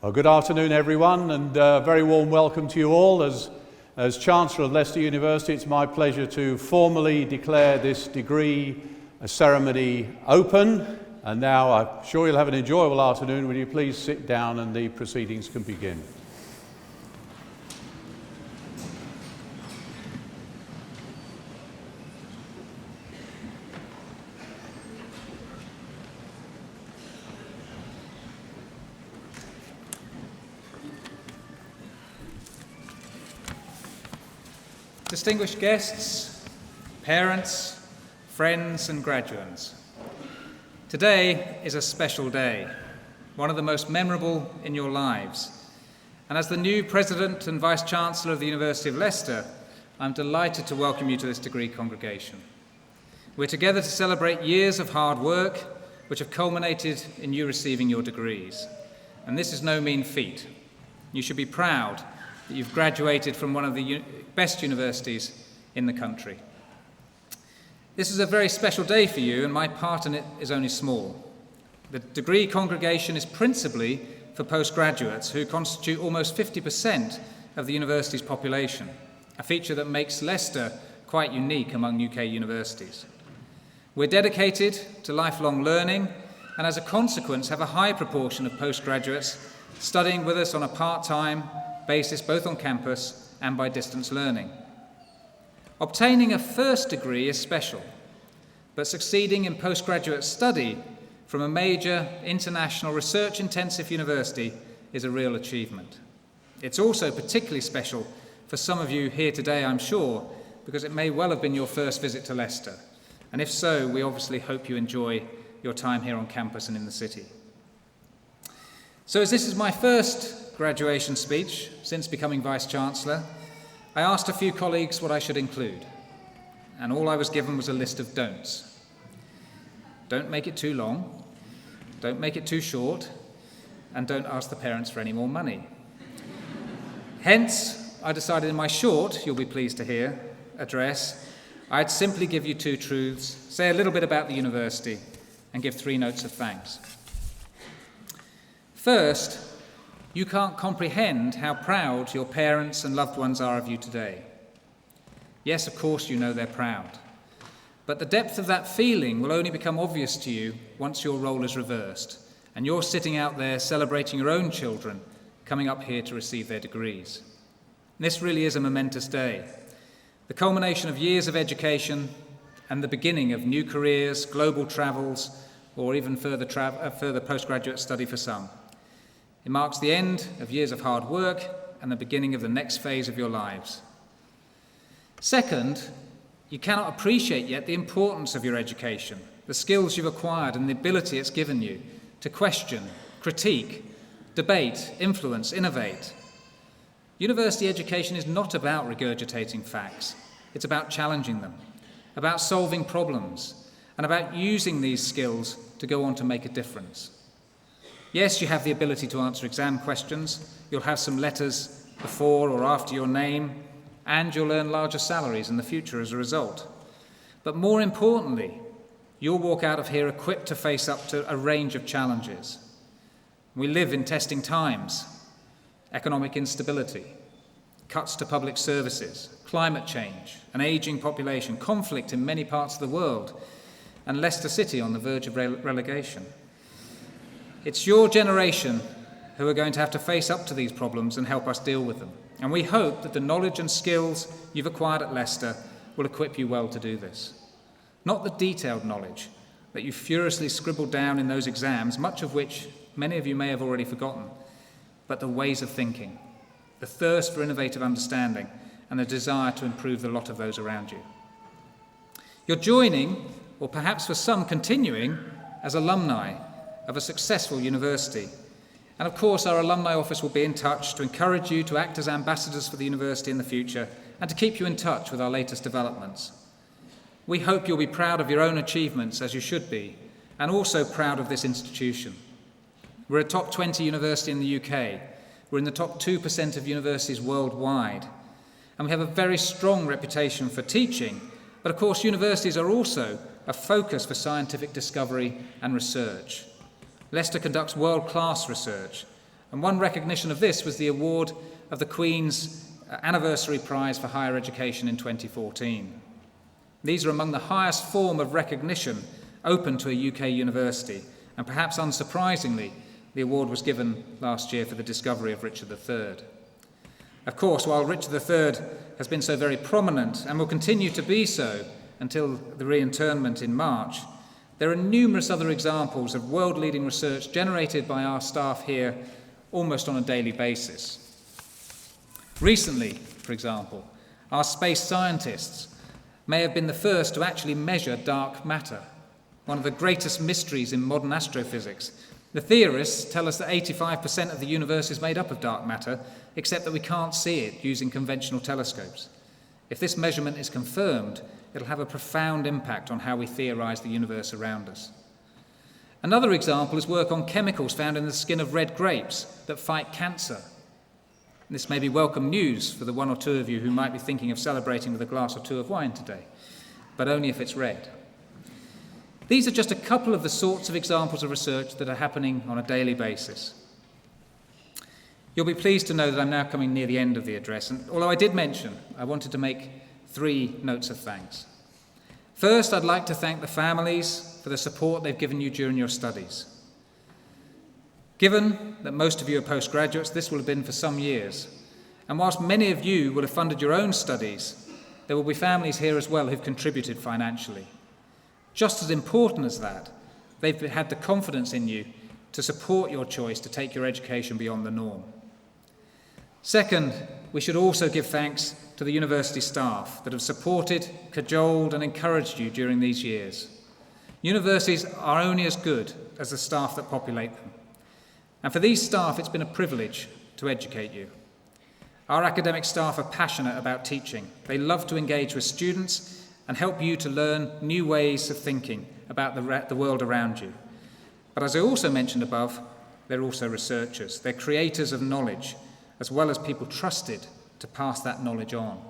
Well, good afternoon, everyone, and a very warm welcome to you all. As Chancellor of Leicester University, it's my pleasure to formally declare this degree ceremony open. And now I'm sure you'll have an enjoyable afternoon. Will you please sit down and the proceedings can begin. Distinguished guests, parents, friends and graduates, today is a special day, one of the most memorable in your lives. And as the new President and Vice-Chancellor of the University of Leicester, I'm delighted to welcome you to this degree congregation. We're together to celebrate years of hard work which have culminated in you receiving your degrees. And this is no mean feat. You should be proud that you've graduated from one of the best universities in the country. This is a very special day for you, and my part in it is only small. The degree congregation is principally for postgraduates who constitute almost 50% of the university's population, a feature that makes Leicester quite unique among UK universities. We're dedicated to lifelong learning, and as a consequence have a high proportion of postgraduates studying with us on a part-time basis, both on campus and by distance learning. Obtaining a first degree is special, but succeeding in postgraduate study from a major international research-intensive university is a real achievement. It's also particularly special for some of you here today, I'm sure, because it may well have been your first visit to Leicester. And if so, we obviously hope you enjoy your time here on campus and in the city. So as this is my first graduation speech since becoming Vice-Chancellor, I asked a few colleagues what I should include, and all I was given was a list of don'ts. Don't make it too long, don't make it too short, and don't ask the parents for any more money. Hence, I decided in my short, you'll be pleased to hear, address, I'd simply give you two truths, say a little bit about the university, and give 3 notes of thanks. First, you can't comprehend how proud your parents and loved ones are of you today. Yes, of course you know they're proud, but the depth of that feeling will only become obvious to you once your role is reversed and you're sitting out there celebrating your own children coming up here to receive their degrees. This really is a momentous day, the culmination of years of education and the beginning of new careers, global travels, or even further postgraduate study for some. It marks the end of years of hard work and the beginning of the next phase of your lives. Second, you cannot appreciate yet the importance of your education, the skills you've acquired and the ability it's given you to question, critique, debate, influence, innovate. University education is not about regurgitating facts. It's about challenging them, about solving problems, and about using these skills to go on to make a difference. Yes, you have the ability to answer exam questions, you'll have some letters before or after your name, and you'll earn larger salaries in the future as a result. But more importantly, you'll walk out of here equipped to face up to a range of challenges. We live in testing times: economic instability, cuts to public services, climate change, an ageing population, conflict in many parts of the world, and Leicester City on the verge of relegation. It's your generation who are going to have to face up to these problems and help us deal with them. And we hope that the knowledge and skills you've acquired at Leicester will equip you well to do this. Not the detailed knowledge that you furiously scribbled down in those exams, much of which many of you may have already forgotten, but the ways of thinking, the thirst for innovative understanding, and the desire to improve the lot of those around you. You're joining, or perhaps for some continuing, as alumni of a successful university. And of course, our alumni office will be in touch to encourage you to act as ambassadors for the university in the future and to keep you in touch with our latest developments. We hope you'll be proud of your own achievements, as you should be, and also proud of this institution. We're a top 20 university in the UK. We're in the top 2% of universities worldwide. And we have a very strong reputation for teaching, but of course universities are also a focus for scientific discovery and research. Leicester conducts world-class research, And one recognition of this was the award of the Queen's Anniversary Prize for Higher Education in 2014. These are among the highest form of recognition open to a UK university, and perhaps unsurprisingly, the award was given last year for the discovery of Richard III. Of course, while Richard III has been so very prominent and will continue to be so until the reinterment in March, there are numerous other examples of world-leading research generated by our staff here almost on a daily basis. Recently, for example, our space scientists may have been the first to actually measure dark matter, one of the greatest mysteries in modern astrophysics. The theorists tell us that 85% of the universe is made up of dark matter, except that we can't see it using conventional telescopes. If this measurement is confirmed, it'll have a profound impact on how we theorize the universe around us. Another example is work on chemicals found in the skin of red grapes that fight cancer. This may be welcome news for the one or two of you who might be thinking of celebrating with a glass or two of wine today, but only if it's red. These are just a couple of the sorts of examples of research that are happening on a daily basis. You'll be pleased to know that I'm now coming near the end of the address, and although I did mention I wanted to make 3 notes of thanks. First, I'd like to thank the families for the support they've given you during your studies. Given that most of you are postgraduates, this will have been for some years, and whilst many of you will have funded your own studies, there will be families here as well who've contributed financially. Just as important as that, they've had the confidence in you to support your choice to take your education beyond the norm. Second, we should also give thanks to the university staff that have supported, cajoled and encouraged you during these years. Universities are only as good as the staff that populate them. And for these staff, it's been a privilege to educate you. Our academic staff are passionate about teaching. They love to engage with students and help you to learn new ways of thinking about the world around you. But as I also mentioned above, they're also researchers. They're creators of knowledge, as well as people trusted to pass that knowledge on.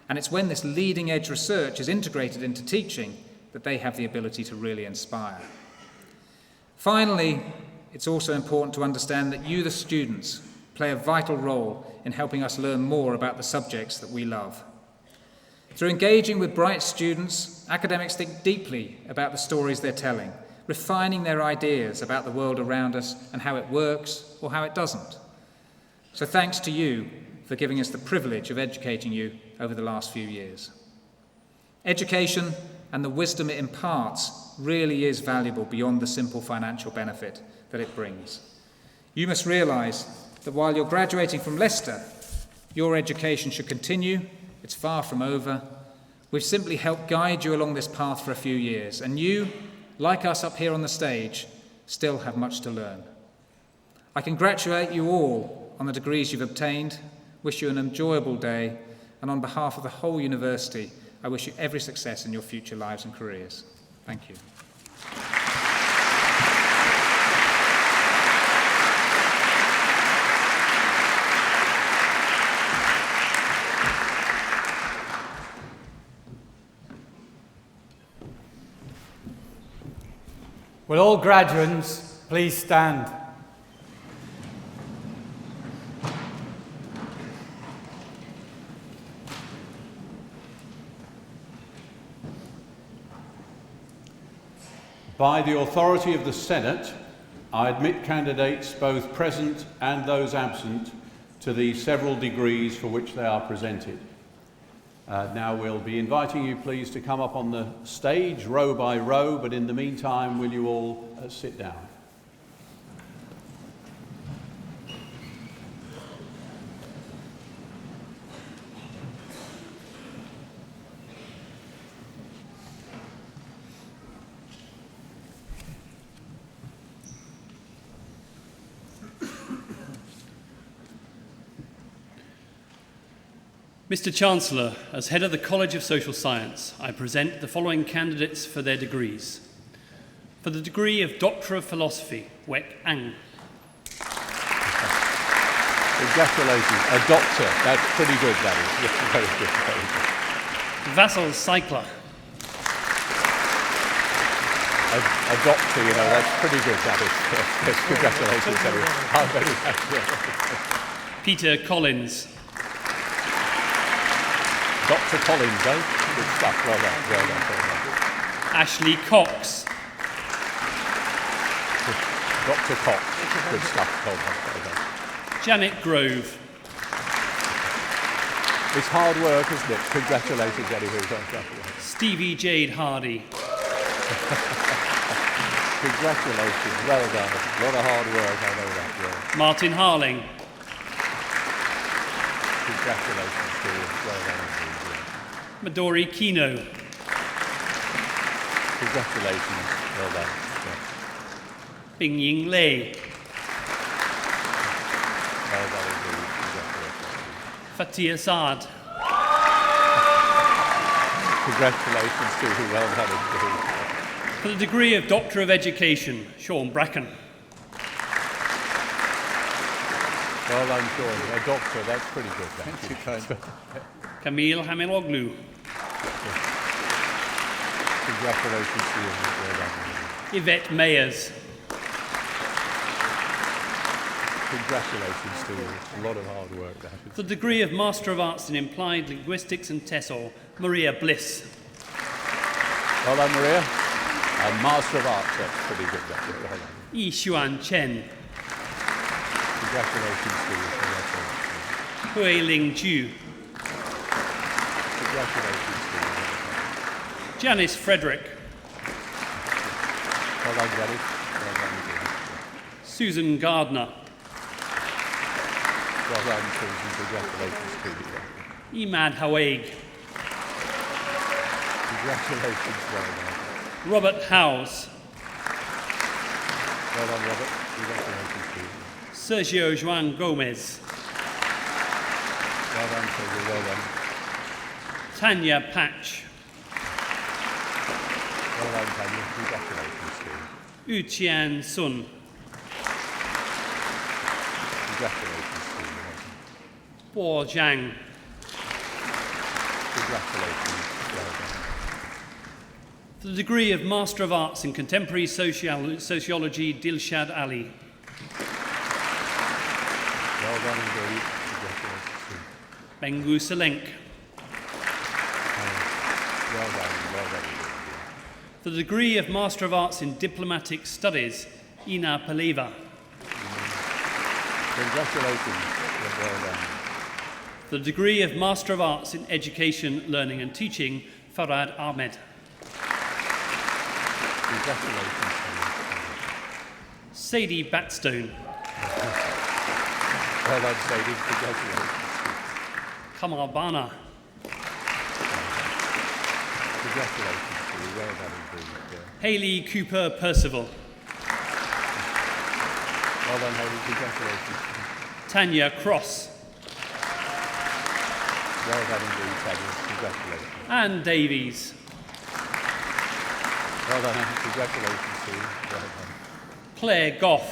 And it's when this leading-edge research is integrated into teaching that they have the ability to really inspire. Finally, it's also important to understand that you, the students, play a vital role in helping us learn more about the subjects that we love. Through engaging with bright students, academics think deeply about the stories they're telling, refining their ideas about the world around us and how it works or how it doesn't. So thanks to you for giving us the privilege of educating you over the last few years. Education and the wisdom it imparts really is valuable beyond the simple financial benefit that it brings. You must realise that while you're graduating from Leicester, your education should continue. It's far from over. We've simply helped guide you along this path for a few years, and you, like us up here on the stage, still have much to learn. I congratulate you all on the degrees you've obtained, wish you an enjoyable day, and on behalf of the whole university, I wish you every success in your future lives and careers. Thank you. Will all graduates please stand? By the authority of the Senate, I admit candidates both present and those absent to the several degrees for which they are presented. Now we'll be inviting you please to come up on the stage row by row, but in the meantime will you all sit down. Mr. Chancellor, as head of the College of Social Science, I present the following candidates for their degrees. For the degree of Doctor of Philosophy, Wek Ang. Congratulations, a doctor. That's pretty good, that is. Yes, very good, very good. Vassal Cycler. A doctor, you know, that's pretty good, that is. Yes, congratulations, everyone. I'm very happy. Peter Collins. Dr. Collins, eh? Good stuff, well done, well done, well done. Ashley Cox. Dr. Cox, good stuff, well done, well done. Janet Grove. It's hard work, isn't it? Congratulations, anyway. Congratulations. Stevie Jade Hardy. Congratulations, well done. A lot of hard work, I know that, yeah. Martin Harling. Congratulations to you, well done indeed, yeah. Midori Kino. Congratulations, well done. Yeah. Bing Ying Lei. Well done indeed, congratulations. Fatia Saad. Congratulations to you, well done indeed. For the degree of Doctor of Education, Sean Bracken. Well done, Sean. A doctor, that's pretty good. Thank you, kind. Camille Hamiloglu. Congratulations to you, well done. Yvette Mayers. Congratulations to you. A lot of hard work, that is. For the degree of Master of Arts in Implied Linguistics and TESOL, Maria Bliss. Well done, Maria. And Master of Arts, that's pretty good, that is. Well done. Yi Xuan Chen. Congratulations to you. Congratulations. Hui Ling Ju. Congratulations to you. Janice Frederick. Well done, Janice. Well done indeed. Susan Gardner. Well done, Susan. Congratulations to you. Emad Hawaig. Congratulations, well done. Robert Howes. Well done, Robert. Congratulations to you. Sergio Juan Gomez. Well done, Sergio. Well done. Tanya Patch. Well done, Tanya. Congratulations to you. Yu Qian Sun. Congratulations to you. Bo Zhang. Congratulations. Well done. For the degree of Master of Arts in Contemporary Sociology, Dilshad Ali. Well done indeed. Congratulations to you. Bengu Selenk. Well done indeed. For the degree of Master of Arts in Diplomatic Studies, Ina Paliva. Congratulations. Well done. For the degree of Master of Arts in Education, Learning and Teaching, Farad Ahmed. Congratulations to you. Sadie Batstone. Well done, Sadie. Congratulations. Kamal Bana. Congratulations to you. Well done indeed. Yeah. Hayley Cooper Percival. Well done, Hayley. Congratulations. Tanya Cross. Well done indeed, Tanya. Congratulations. Anne Davies. Well done, Anne. Congratulations to you. Well done. Claire Goff.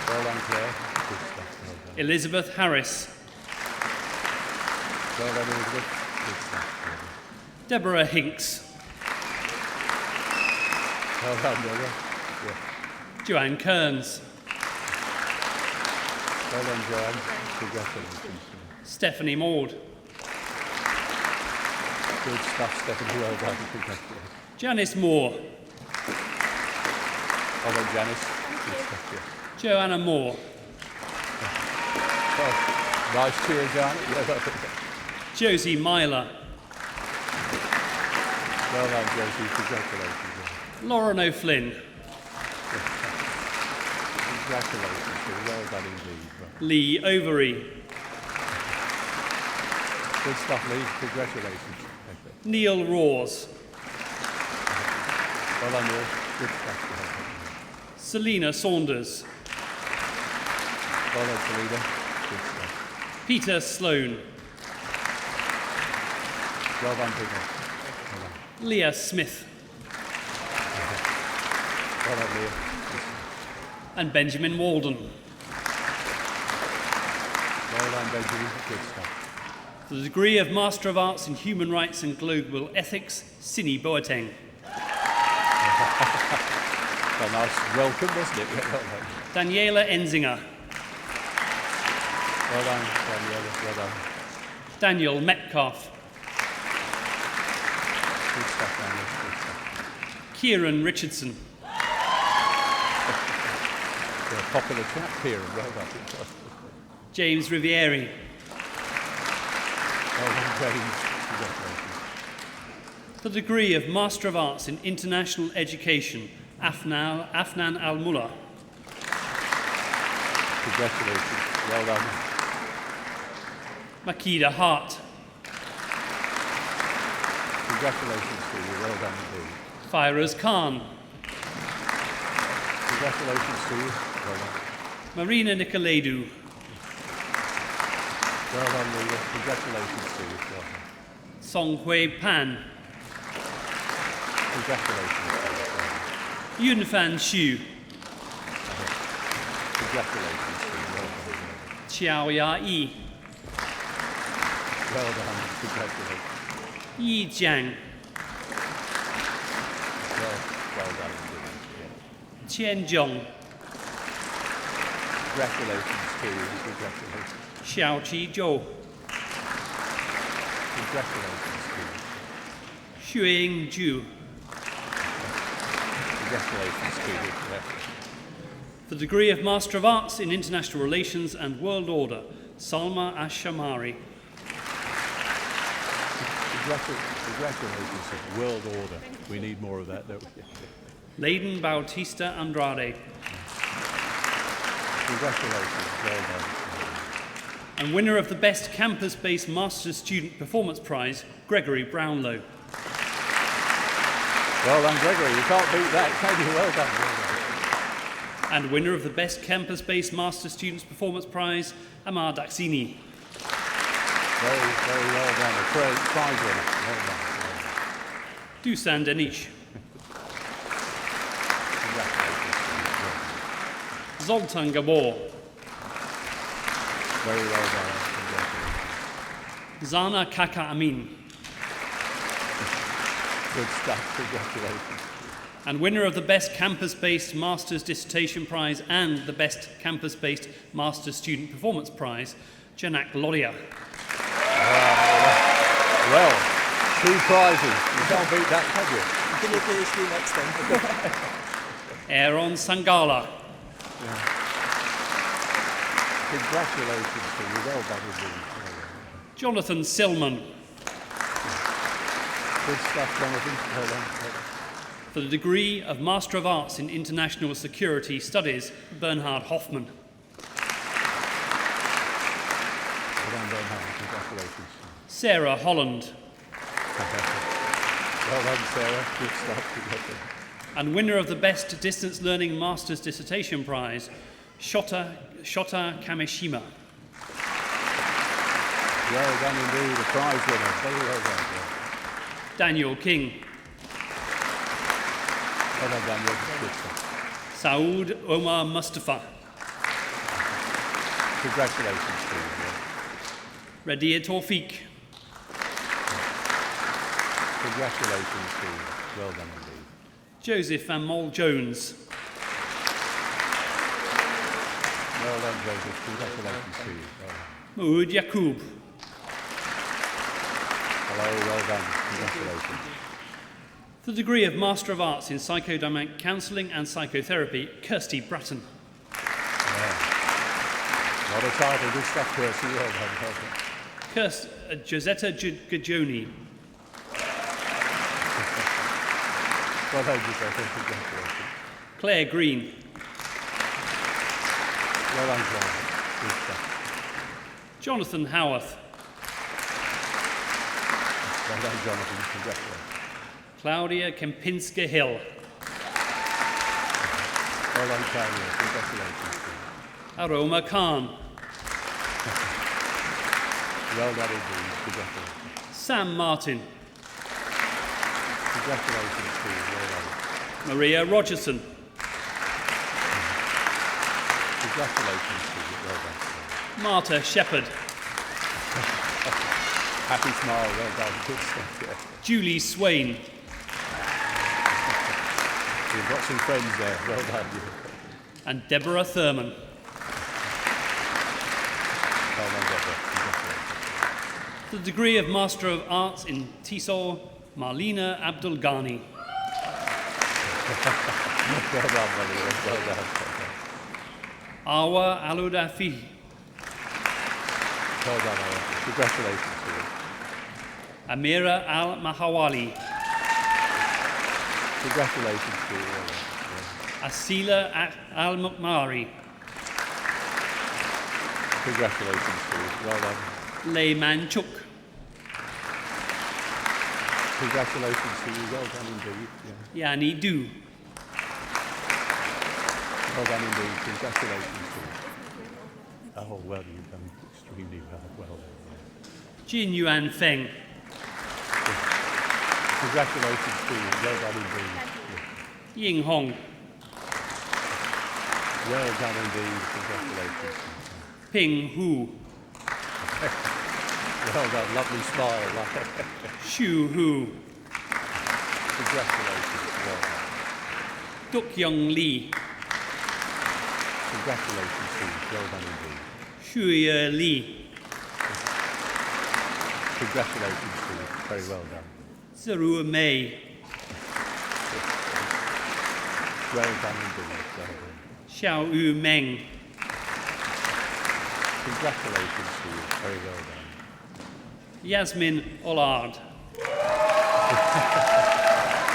Well done, Claire. Good stuff. Well done. Elizabeth Harris. Well done, Elizabeth. Good stuff. Well done. Deborah Hinks. Well done, Deborah. Yeah. Joanne Kearns. Well done, Joanne. Congratulations. Stephanie Maud. Good stuff, Stephanie. Well done. Congratulations. Janice Moore. Well done, Janice. Good stuff, yeah. Joanna Moore. Well, nice cheer, Janet. Yeah, well done. Josie Myler. Well done, Josie. Congratulations. Lauren O'Flynn. Congratulations. Well done indeed. Well, Lee Overy. good stuff, Lee. Congratulations. Neil Rawes. Well done, Neil. Good stuff. Selina Saunders. Well done, Selina. Good stuff. Peter Sloan. Well done, Peter. Well done. Leah Smith. Well done, Leah. And Benjamin Walden. Well done, Benjamin. Good stuff. For the degree of Master of Arts in Human Rights and Global Ethics, Sini Boateng. A nice welcome, wasn't it? Yeah, well done. Daniela Enzinger. Well done, Daniela. Well done. Daniel Metcalf. Good stuff, Daniel. Good stuff. Kieran Richardson. You're a popular chap, Kieran. Well done. James Rivieri. Well done, James. Congratulations. The degree of Master of Arts in International Education, Afnan Al-Mullah. Congratulations. Well done. Makida Hart. Congratulations to you. Well done indeed. Firoz Khan. Congratulations to you. Well done. Marina Nicolaidou. Well done, Leila. Congratulations to you. Well done. Song Hui Pan. Congratulations to you. Well done. Yunfan Xu. Congratulations to you. Well done. Qiao Ya Yi. Well done. Congratulations. Yi Jiang. Well done indeed. Yeah. Qian Zhong. Congratulations to you. Congratulations. Xiao Qi Zhou. Congratulations to you. Xueying Zhu. Congratulations to you. Yeah. The degree of Master of Arts in International Relations and World Order, Salma Ash-Shamari. Congratulations to World Order. We need more of that, don't we? Leiden Bautista Andrade. Congratulations. Well done. And winner of the Best Campus-Based Master's Student Performance Prize, Gregory Brownlow. Well done, Gregory. You can't beat that, can you? Well done. Well done. And winner of the Best Campus-Based Master Students Performance Prize, Amar Daxini. Very, very well done. A prize winner. Well done. Dusan Denish. Congratulations. Zoltan Gabor. Very well done. Congratulations. Zana Kaka Amin. Good stuff. Congratulations. And winner of the Best Campus-Based Master's Dissertation Prize and the Best Campus-Based Master's Student Performance Prize, Janak Lodia. Well, 2 prizes. You can't beat that, can you? Give me a PhD next time. Aaron Sangala. Congratulations to you. Well done indeed. Jonathan Silman. Good stuff, Jonathan. Well done. Well done. For the degree of Master of Arts in International Security Studies, Bernhard Hoffman. Well done, Bernhard. Congratulations. Sarah Holland. Well done, Sarah. Good stuff. Congratulations. And winner of the Best Distance Learning Master's Dissertation Prize, Shota Kamishima. Well done indeed. A prize winner. Very well done. Yeah. Daniel King. Well done, Daniel. Good stuff. Saud Omar Mustafa. Congratulations to you. Yeah. Radia Tawfiq. Congratulations to you. Well done indeed. Joseph Van Mol Jones. Well done, Joseph. Congratulations to you. Well done. Maud Yaqub. Hello, well done. Congratulations. The degree of Master of Arts in Psychodynamic Counselling and Psychotherapy, Kirsty Bratton. Yeah. What a title. Good stuff, Kirsty. Well done. Well done. Josetta Gajoni. Well done, Josetta. Congratulations. Claire Green. Well done, Claire. Good stuff. Jonathan Howarth. Well done, Jonathan. Congratulations. Claudia Kempinska-Hill. Well done, Claudia. Congratulations. Aroma Khan. Well done indeed. Congratulations. Sam Martin. Congratulations to you. Well done. Maria Rogerson. Congratulations to you. Well done. Marta Shepherd. Happy smile. Well done. Good stuff. Yeah. Julie Swain. You've got some friends there. Well done. And Deborah Thurman. Well done, Deborah. For the degree of Master of Arts in TESOL, Marlena Abdul Ghani. Well done, Marlena. Well done. Awa Aludafi. Well done, Awa. Congratulations to you. Amira Al Mahawali. Congratulations to you. Well done. Asila Al Mukmari. Congratulations to you. Well done. Layman Chuk. Congratulations to you. Well done indeed. Yeah. Yani Du. Well done indeed. Congratulations to you. Oh, well, you've done extremely well. Well done. Jin Yuan Feng. Congratulations to you. Well done indeed. Ying Hong. Well done indeed. Congratulations. Ping Hu. Well done. Lovely smile. Shu Hu. Congratulations. Well done. Duk Young Lee. Congratulations to you. Well done indeed. Shu Ye Lee. Congratulations to you. Very well done. Zuru Mei. Well done indeed. Well done. Xiao Yu Meng. Congratulations to you. Very well done. Yasmin Ollard. It's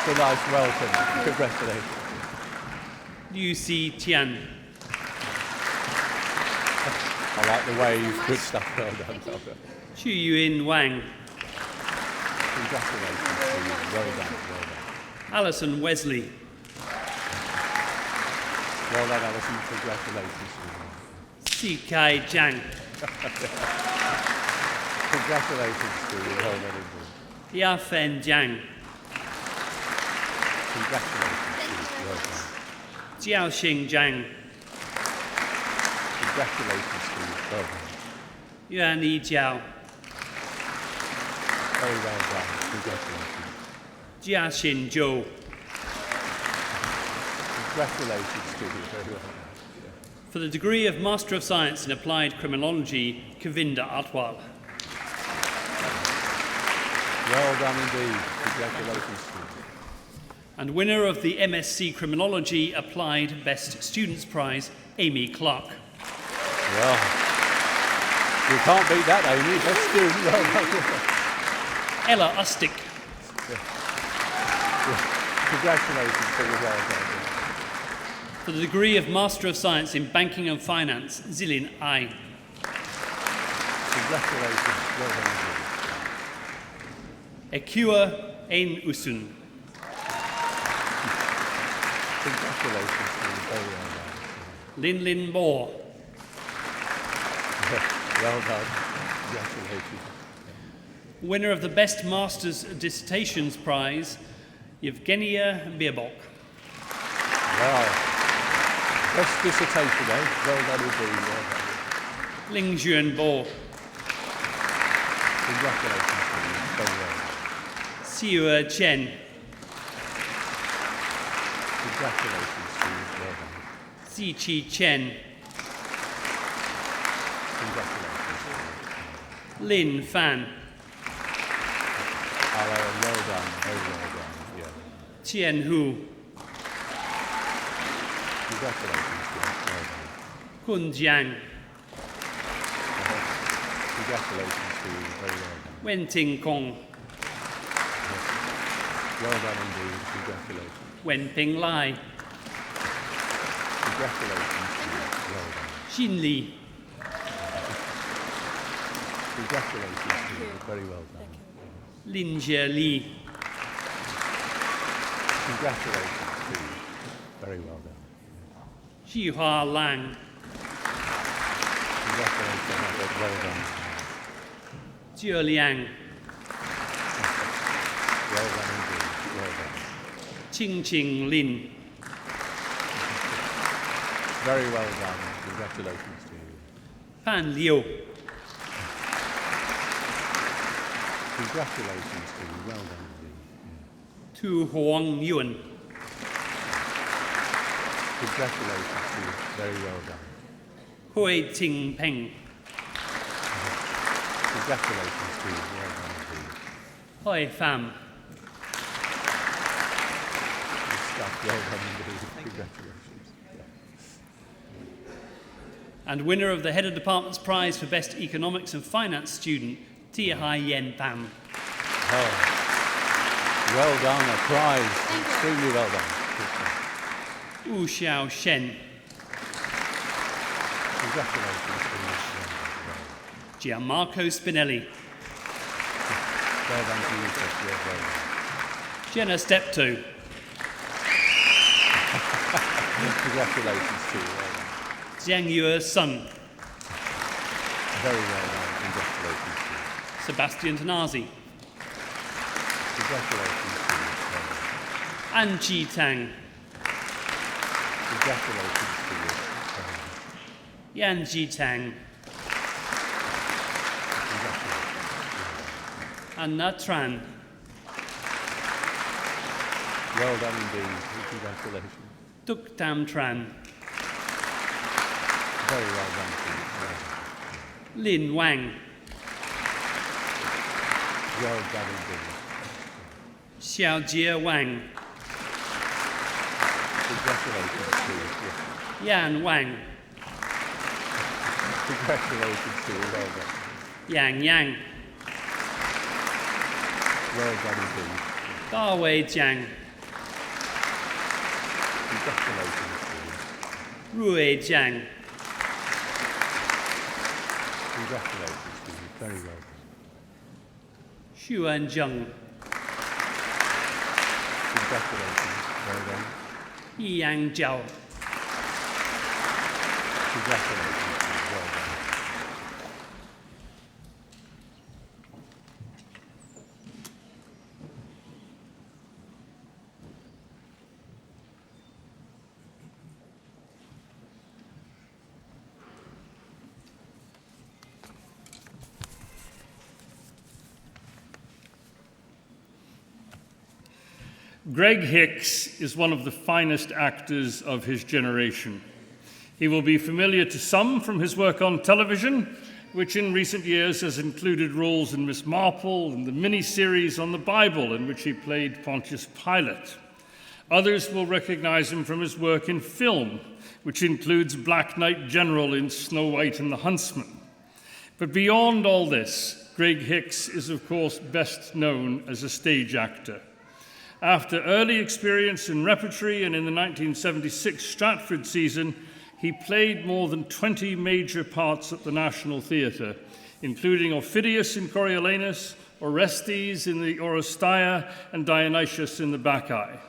a nice welcome. Congratulations. Liu Si Tian. I like the wave. Good stuff. Well done. Well done. Chu Yuan Wang. Congratulations to you. Well done. Well done. Alison Wesley. Well done, Alison. Congratulations to you. Si Kai Zhang. Congratulations to you. Well done indeed. Ya Fen Jiang. Congratulations to you. Well done. Jiao Xing Zhang. Congratulations to you. Well done. Yuan Yi Jiao. Very well done. Congratulations. Jia Xin Zhou. Congratulations to you. Very well done. For the degree of Master of Science in Applied Criminology, Kavinda Atwal. Well done indeed. Congratulations to you. And winner of the MSc Criminology Applied Best Students Prize, Amy Clark. Well, you can't beat that, Amy. Let's do well done. Ella Ustic. Congratulations to you. Well done. For the degree of Master of Science in Banking and Finance, Zilin Ai. Congratulations. Well done indeed. Ekua Ein Usun. Congratulations to you. Very well done. Lin Lin Bo. Well done. Congratulations. Winner of the Best Master's Dissertations Prize, Yevgenia Birbok. Well, best dissertation, eh? Well done indeed. Well done. Ling Juan Bo. Congratulations to you. Very well done. Siua Chen. Congratulations to you. Well done. Ziqi Chen. Congratulations to you. Lin Fan. Hello, well done. Very well done. Yeah. Tian Hu. Congratulations to you. Well done. Kun Jiang. Congratulations to you. Very well done. Wen Ting Kong. Well done indeed. Congratulations. Wen Ping Lai. Congratulations to you. Well done. Xin Li. Congratulations to you. Very well done. Lin Jie Li. Congratulations to you. Very well done. Jihua Lang. Congratulations. Well done. Jie Liang. Well done indeed. Well done. Qing Qing Lin. Very well done. Congratulations to you. Pan Liu. Congratulations to you. Well done indeed. Tu Huang Yuan. Congratulations to you. Very well done. Hui Ting Peng. Congratulations to you. Well done indeed. Hoi Pham. Good stuff. Well done indeed. Congratulations. And winner of the Head of Department's Prize for Best Economics and Finance Student, Tia Hai Yen Pham. Oh, well done. A prize. Extremely well done. Good stuff. Wu Xiao Shen. Congratulations to you. Gianmarco Spinelli. Well done to you, sir. Well done. Jenna Steptoe. Congratulations to you. Well done. Jiang Yue Sun. Very well done. Congratulations to you. Sebastian Tanazi. Congratulations to you. Well done. An Chi Tang. Congratulations to you. Well done. Yan Ji Tang. Anna Tran. Well done indeed. Congratulations. Duk Tam Tran. Very well done to you. Well done. Lin Wang. Well done indeed. Xiao Jie Wang. Congratulations to you. Yan Wang. Congratulations to you. Well done. Yang Yang. Well done indeed. Da Wei Jiang. Congratulations to you. Rui Jiang. Congratulations to you. Very well done. Xuan Zheng. Congratulations. Well done. Yang Jiao. Congratulations to you. Well done. Greg Hicks is one of the finest actors of his generation. He will be familiar to some from his work on television, which in recent years has included roles in Miss Marple and the mini-series on the Bible, in which he played Pontius Pilate. Others will recognize him from his work in film, which includes Black Knight General in Snow White and the Huntsman. But beyond all this, Greg Hicks is, of course, best known as a stage actor. After early experience in repertory and in the 1976 Stratford season, he played more than 20 major parts at the National Theatre, including Ophidius in Coriolanus, Orestes in the Oresteia, and Dionysius in the Bacchae.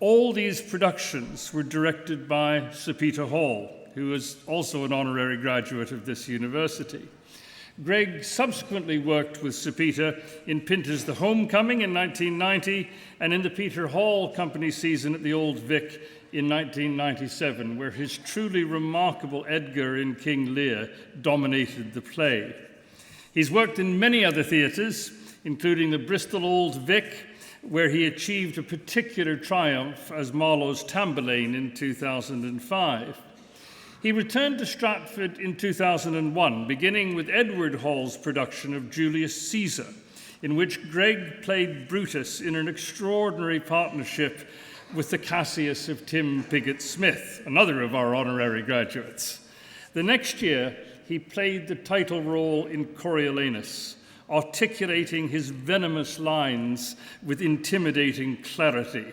All these productions were directed by Sir Peter Hall, who is also an honorary graduate of this university. Greg subsequently worked with Sir Peter in Pinter's The Homecoming in 1990 and in the Peter Hall Company season at the Old Vic in 1997, where his truly remarkable Edgar in King Lear dominated the play. He's worked in many other theatres, including the Bristol Old Vic, where he achieved a particular triumph as Marlowe's Tamburlaine in 2005. He returned to Stratford in 2001, beginning with Edward Hall's production of Julius Caesar, in which Greg played Brutus in an extraordinary partnership with the Cassius of Tim Pigott-Smith, another of our honorary graduates. The next year, he played the title role in Coriolanus, articulating his venomous lines with intimidating clarity.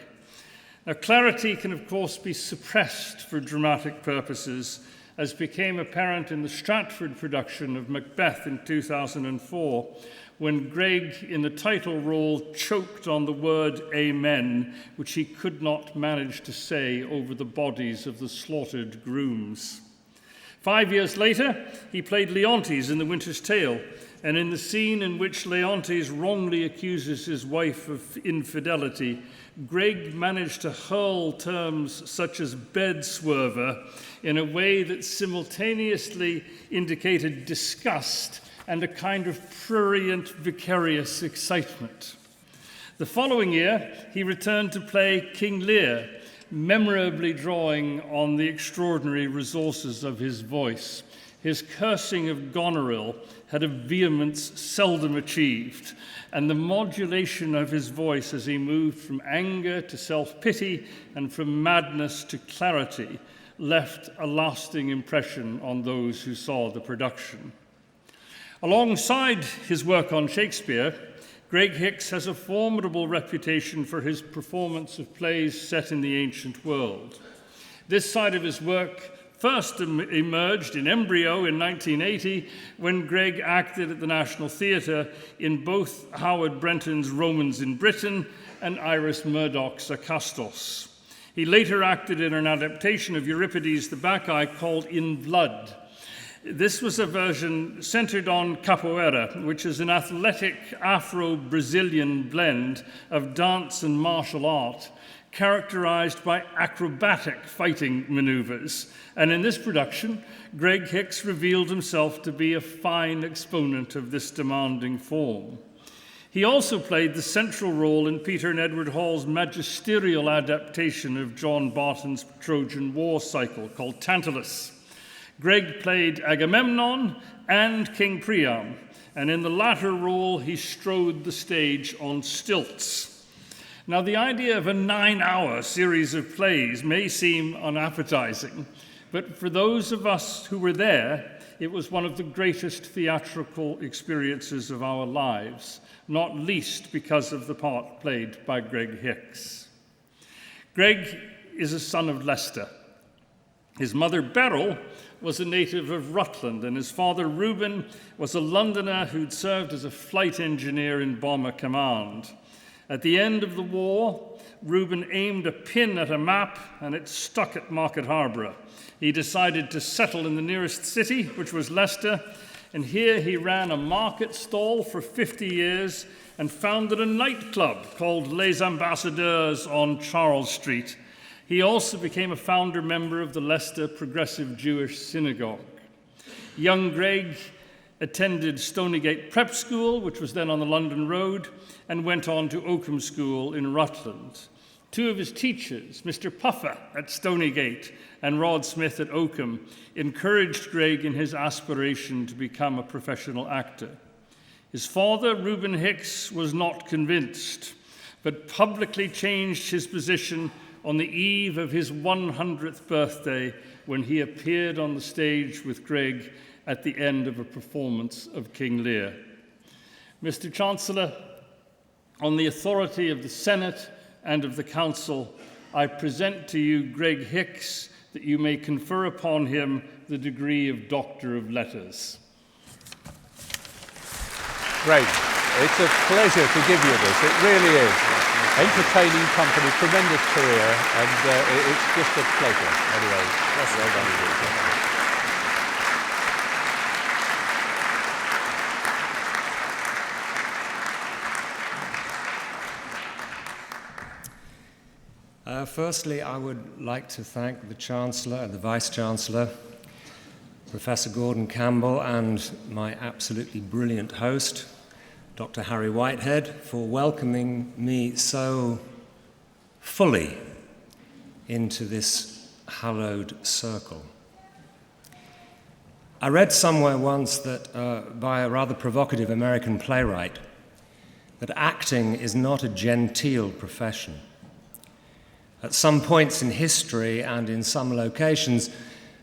Now, clarity can, of course, be suppressed for dramatic purposes, as became apparent in the Stratford production of Macbeth in 2004, when Greg, in the title role, choked on the word amen, which he could not manage to say over the bodies of the slaughtered grooms. 5 years later, he played Leontes in The Winter's Tale, and in the scene in which Leontes wrongly accuses his wife of infidelity, Greg managed to hurl terms such as bed-swerver in a way that simultaneously indicated disgust and a kind of prurient, vicarious excitement. The following year, he returned to play King Lear, memorably drawing on the extraordinary resources of his voice. His cursing of Goneril had a vehemence seldom achieved, and the modulation of his voice as he moved from anger to self-pity and from madness to clarity left a lasting impression on those who saw the production. Alongside his work on Shakespeare, Greg Hicks has a formidable reputation for his performance of plays set in the ancient world. This side of his work first emerged in embryo in 1980 when Greg acted at the National Theatre in both Howard Brenton's Romans in Britain and Iris Murdoch's Acastos. He later acted in an adaptation of Euripides' The Bacchae called In Blood. This was a version centered on capoeira, which is an athletic Afro-Brazilian blend of dance and martial art, characterized by acrobatic fighting maneuvers. And in this production, Greg Hicks revealed himself to be a fine exponent of this demanding form. He also played the central role in Peter and Edward Hall's magisterial adaptation of John Barton's Trojan War cycle called Tantalus. Greg played Agamemnon and King Priam, and in the latter role he strode the stage on stilts. Now, the idea of a 9-hour series of plays may seem unappetizing, but for those of us who were there, it was one of the greatest theatrical experiences of our lives, not least because of the part played by Greg Hicks. Greg is a son of Leicester. His mother, Beryl, was a native of Rutland, and his father, Reuben, was a Londoner who'd served as a flight engineer in Bomber Command. At the end of the war, Reuben aimed a pin at a map, and it stuck at Market Harborough. He decided to settle in the nearest city, which was Leicester, and here he ran a market stall for 50 years and founded a nightclub called Les Ambassadeurs on Charles Street. He also became a founder member of the Leicester Progressive Jewish Synagogue. Young Greg attended Stonygate Prep School, which was then on the London Road, and went on to Oakham School in Rutland. Two of his teachers, Mr. Puffer at Stonygate and Rod Smith at Oakham, encouraged Greg in his aspiration to become a professional actor. His father, Reuben Hicks, was not convinced, but publicly changed his position on the eve of his 100th birthday when he appeared on the stage with Greg at the end of a performance of King Lear. Mr. Chancellor, on the authority of the Senate and of the Council, I present to you Greg Hicks that you may confer upon him the degree of Doctor of Letters. Greg, it's a pleasure to give you this. It really is. Entertaining company, tremendous career, and it's just a pleasure. Anyway, well done indeed. Firstly, I would like to thank the Chancellor and the Vice-Chancellor, Professor Gordon Campbell, and my absolutely brilliant host, Dr. Harry Whitehead, for welcoming me so fully into this hallowed circle. I read somewhere once that, by a rather provocative American playwright, that acting is not a genteel profession. At some points in history and in some locations,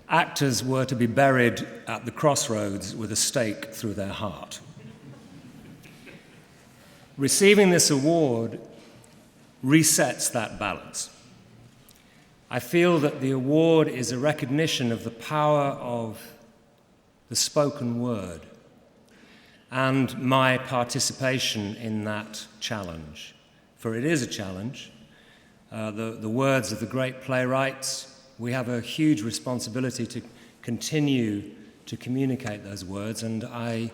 actors were to be buried at the crossroads with a stake through their heart. Receiving this award resets that balance. I feel that the award is a recognition of the power of the spoken word and my participation in that challenge, for it is a challenge. The words of the great playwrights, we have a huge responsibility to continue to communicate those words, and I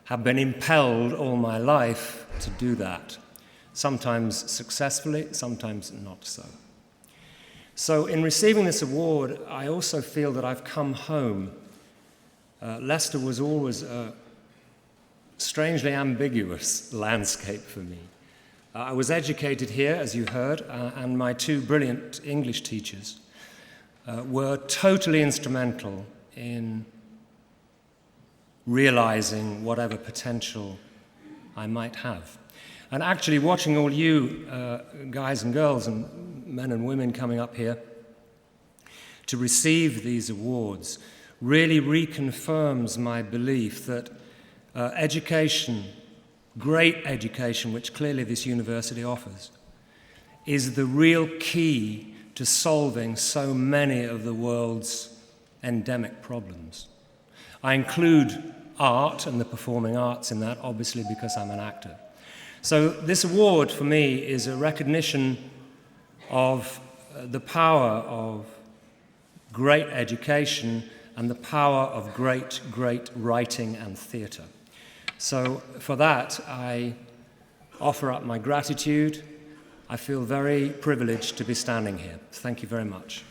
have been impelled all my life to do that, sometimes successfully, sometimes not so. So in receiving this award, I also feel that I've come home. Leicester was always a strangely ambiguous landscape for me. I was educated here, as you heard, and my two brilliant English teachers were totally instrumental in realizing whatever potential I might have. And actually, watching all you guys and girls and men and women coming up here to receive these awards really reconfirms my belief that education, great education, which clearly this university offers, is the real key to solving so many of the world's endemic problems. I include art and the performing arts in that, obviously, because I'm an actor. So this award for me is a recognition of the power of great education and the power of great, great writing and theatre. So for that, I offer up my gratitude. I feel very privileged to be standing here. Thank you very much.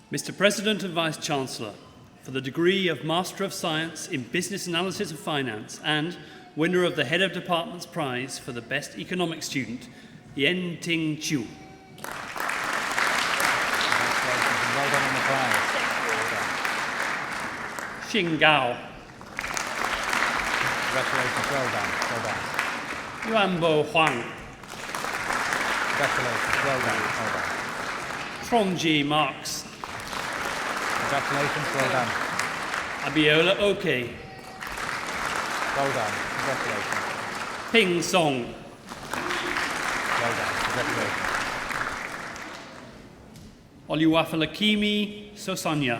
Mr. President and Vice-Chancellor, for the degree of Master of Science in Business Analysis and Finance and winner of the Head of Department's Prize for the Best Economic Student, Yen Ting Chiu. Well done on the prize. Xing Gao. Congratulations, well done, well done. Yuanbo Huang. Congratulations, well done, well done. Tronji Marx. Congratulations, well done. Abiola Oke. Well done, congratulations. Ping Song. Well done, congratulations. Oluwafalakimi Sosanya.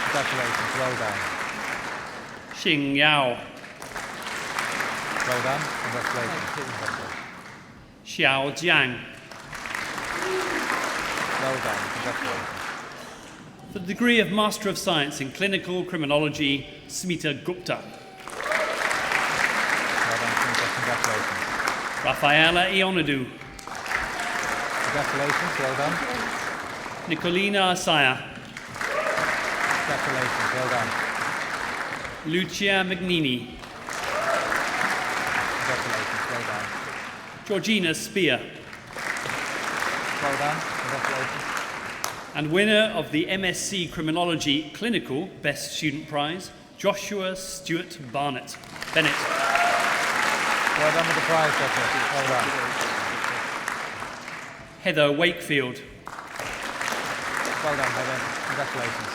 Congratulations, well done. Xing Yao. Well done, congratulations. Xiao Jiang. Well done, congratulations. For the degree of Master of Science in Clinical Criminology, Smita Gupta. Well done, congratulations. Rafaela Ionadu. Congratulations, well done. Nicolina Asaya. Congratulations, well done. Lucia Magnini. Congratulations, well done. Georgina Spear. Well done, congratulations. And winner of the MSc Criminology Clinical Best Student Prize, Joshua Stewart Bennett. Well done with the prize, Doctor. Well done. Heather Wakefield. Well done, Heather. Congratulations.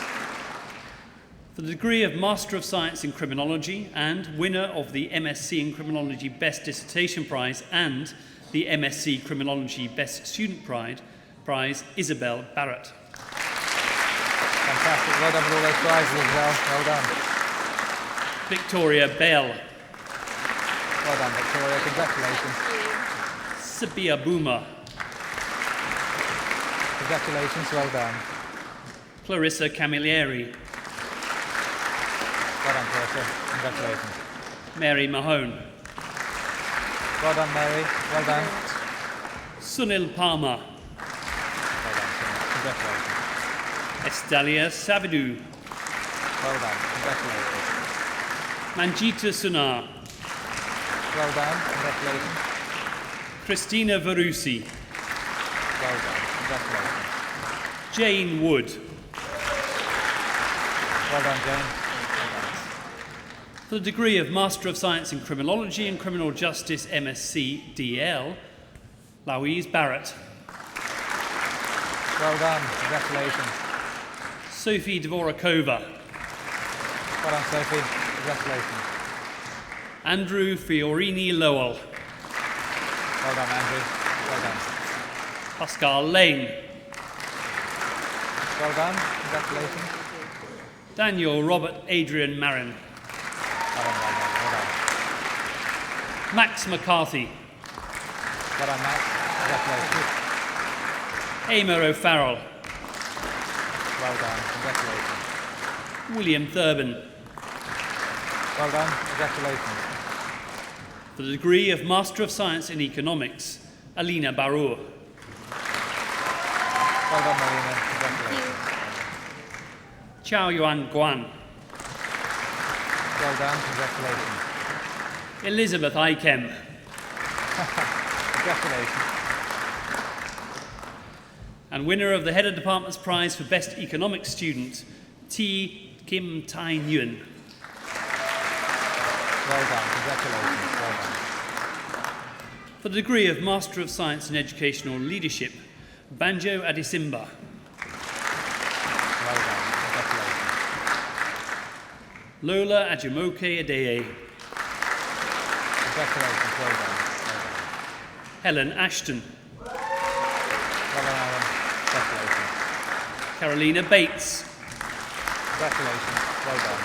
For the degree of Master of Science in Criminology and winner of the MSc in Criminology Best Dissertation Prize and the MSc Criminology Best Student Prize, Isabel Barrett. Fantastic. Well done with all those prizes as well. Well done. Victoria Bell. Well done, Victoria. Congratulations. Sabia Boomer. Congratulations. Well done. Clarissa Camilleri. Well done, Clarissa. Congratulations. Mary Mahone. Well done, Mary. Well done. Sunil Palmer. Well done, Sunil. Congratulations. Estalia Savidu. Well done. Congratulations. Manjita Sunar. Well done. Congratulations. Christina Varusi. Well done. Congratulations. Jane Wood. Well done, Jane. For the degree of Master of Science in Criminology and Criminal Justice MSc DL, Louise Barrett. Well done. Congratulations. Sophie Dvorakova. Well done, Sophie. Congratulations. Andrew Fiorini Lowell. Well done, Andrew. Well done. Pascal Lane. Well done. Congratulations. Daniel Robert Adrian Marin. Well done, Daniel. Well done. Max McCarthy. Well done, Max. Congratulations. Emer O'Farrell. Well done. Congratulations. William Thurbin. Well done. Congratulations. For the degree of Master of Science in Economics, Alina Barrour. Well done, Marina. Congratulations. Chao Yuan Guan. Well done. Congratulations. Elizabeth Ikem. Congratulations. And winner of the Head of Department's Prize for Best Economics Student, T. Kim Tai Nguyen. Well done. Congratulations. Well done. For the degree of Master of Science in Educational Leadership, Banjo Adisimba. Well done. Congratulations. Lola Ajumoke Adeye. Congratulations. Well done. Helen Ashton. Well done, Alan. Congratulations. Carolina Bates. Congratulations. Well done.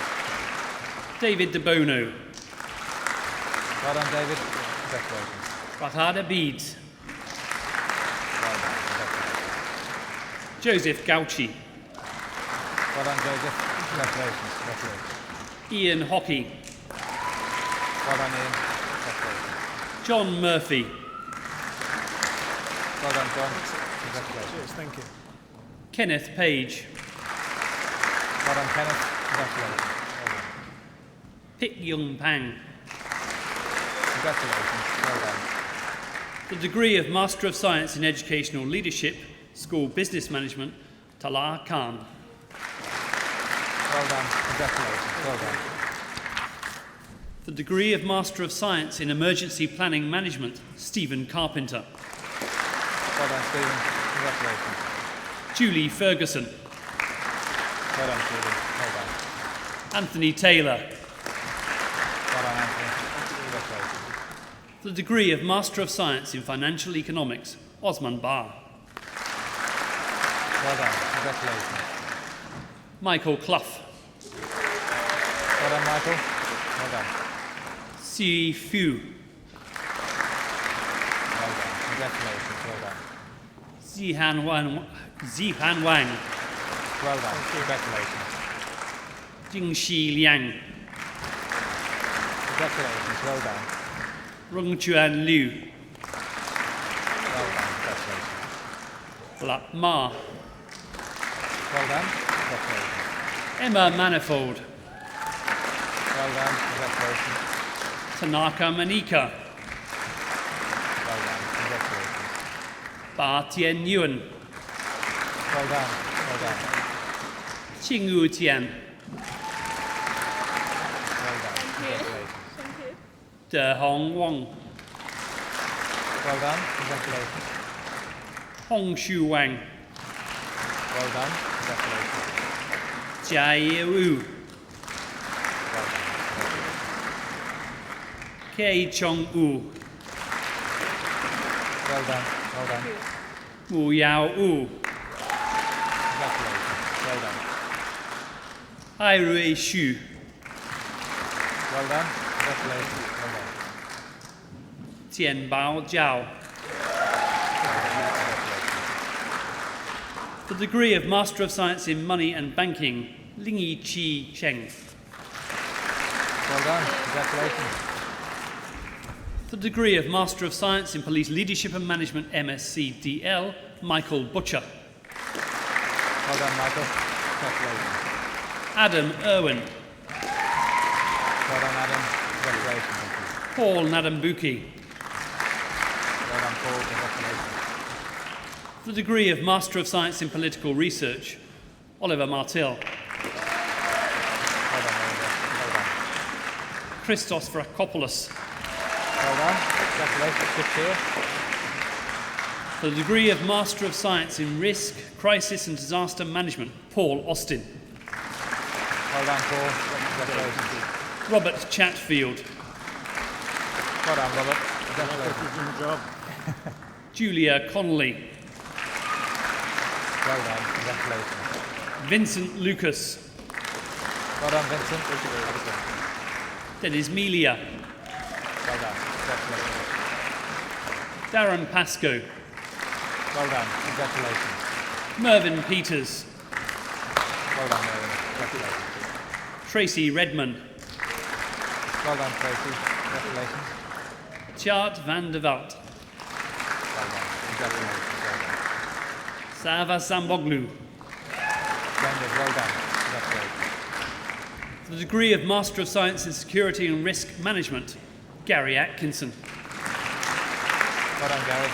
David De Bono. Well done, David. Congratulations. Rathada Beeds. Well done. Congratulations. Joseph Gauchi. Well done, Joseph. Congratulations. Congratulations. Ian Hockey. Well done, Ian. Congratulations. John Murphy. Well done, John. Congratulations. Thank you. Kenneth Page. Well done, Kenneth. Congratulations. Well done. Pik Yung Pang. Congratulations. Well done. The degree of Master of Science in Educational Leadership, School Business Management, Tala Khan. Well done. Congratulations. Well done. The degree of Master of Science in Emergency Planning Management, Stephen Carpenter. Well done, Stephen. Congratulations. Julie Ferguson. Well done, Stephen. Well done. Anthony Taylor. Well done, Anthony. Congratulations. The degree of Master of Science in Financial Economics, Osman Bar. Well done. Congratulations. Michael Clough. Well done, Michael. Well done. Si Fu. Well done. Congratulations. Well done. Zihan Wang. Well done. Congratulations. Jingxi Liang. Congratulations. Well done. Rongchuan Liu. Well done. Congratulations. Lap Ma. Well done. Congratulations. Emma Manifold. Well done. Congratulations. Tanaka Manika. Well done. Congratulations. Ba Tian Yuan. Well done. Well done. Qingwu Tian. Well done. Congratulations. De Hong Wang. Well done. Congratulations. Hong Shu Wang. Well done. Congratulations. Jia Ye Wu. Well done. Kei Chong Wu. Well done. Well done. Wu Yao Wu. Congratulations. Well done. Ai Rui Xu. Well done. Congratulations. Well done. Tian Bao Jiao. The degree of Master of Science in Money and Banking, Lingyi Chi Cheng. Well done. Congratulations. The degree of Master of Science in Police Leadership and Management, MSc DL, Michael Butcher. Well done, Michael. Congratulations. Adam Irwin. Well done, Adam. Congratulations. Thank you. Paul Nadambuki. Well done, Paul. Congratulations. The degree of Master of Science in Political Research, Oliver Martel. Well done, Oliver. Well done. Christos Vrakopoulos. Well done. Congratulations. Good cheer. For the degree of Master of Science in Risk, Crisis and Disaster Management, Paul Austin. Well done, Paul. Congratulations. Robert Chatfield. Well done, Robert. Congratulations. Good job. Julia Connolly. Well done. Congratulations. Vincent Lucas. Well done, Vincent. Dennis Melia. Well done. Congratulations. Darren Pascoe. Well done. Congratulations. Mervyn Peters. Well done, Mervyn. Congratulations. Tracy Redman. Well done, Tracy. Congratulations. Tjaart van der Walt. Well done. Congratulations. Well done. Sava Samboglu. Splendid. Well done. Congratulations. For the degree of Master of Science in Security and Risk Management, Gary Atkinson. Well done, Gary.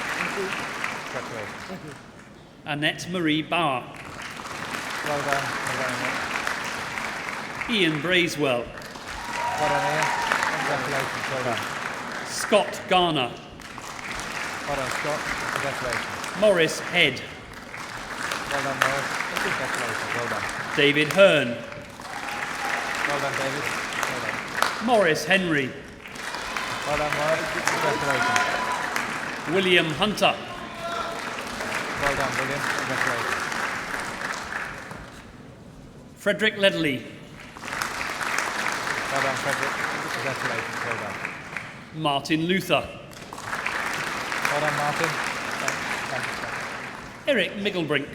Congratulations. Annette Marie Bauer. Well done. Well done, Annette. Ian Bracewell. Well done, Ian. Congratulations. Well done. Scott Garner. Well done, Scott. Congratulations. Morris Head. Well done, Morris. Congratulations. Well done. David Hearn. Well done, David. Well done. Morris Henry. Well done, Morris. Congratulations. William Hunter. Well done, William. Congratulations. Frederick Ledley. Well done, Frederick. Congratulations. Well done. Martin Luther. Well done, Martin. Thanks. Eric Mickelbrink.